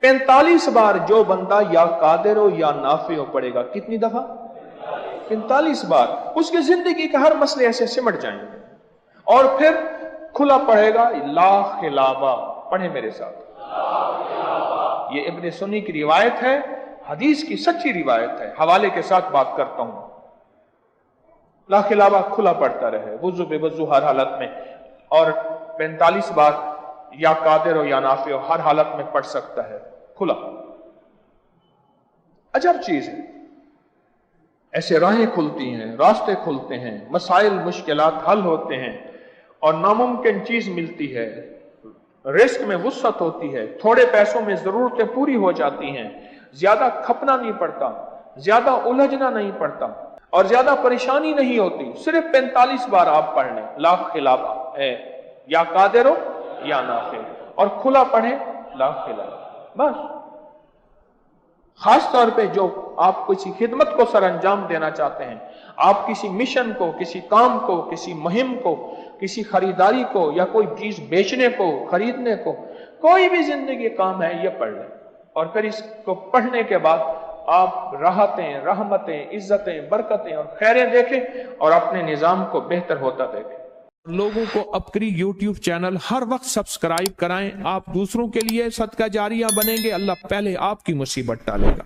45 बार जो बंदा या कादिर हो या नाफे हो पड़ेगा, कितनी दफा? 45 बार। उसकी जिंदगी के हर मसले ऐसे सिमट जाएंगे। और फिर खुला पड़ेगा ला खिलाबा। पढ़े मेरे साथ, ये इब्ने सुन्नी की रिवायत है, हदीस की सच्ची रिवायत है, हवाले के साथ बात करता हूं। ला खिलाबा खुला पड़ता रहे, वुजू बेवजू हर हालत में, और 45 बार या कादिर हो या नाफे हो हर हालत में पढ़ सकता है, खुला। अजब चीज है, ऐसे राहें खुलती हैं, रास्ते खुलते हैं, मसाइल मुश्किलात हल होते हैं, और नामुमकिन चीज मिलती है, रिस्क में वुसअत होती है, थोड़े पैसों में जरूरतें पूरी हो जाती हैं, ज्यादा खपना नहीं पड़ता, ज्यादा उलझना नहीं पड़ता, और ज्यादा परेशानी नहीं होती। सिर्फ 45 बार आप पढ़ लें ला खिलाबा है, या कादिर हो या नाफे, और खुला पढ़े ला खिलाबा, बस। खास तौर पे जो आप किसी खिदमत को सर अंजाम देना चाहते हैं, आप किसी मिशन को, किसी काम को, किसी मुहिम को, किसी खरीदारी को, या कोई चीज बेचने को, खरीदने को, कोई भी जिंदगी काम है, ये पढ़ लें। और फिर इसको पढ़ने के बाद आप राहतें, रहमतें, इज्जतें, बरकतें और खैरें देखें, और अपने निजाम को बेहतर होता देखें। लोगों को अपनी YouTube चैनल हर वक्त सब्सक्राइब कराएं। आप दूसरों के लिए सदका जारिया बनेंगे, अल्लाह पहले आपकी मुसीबत टालेगा।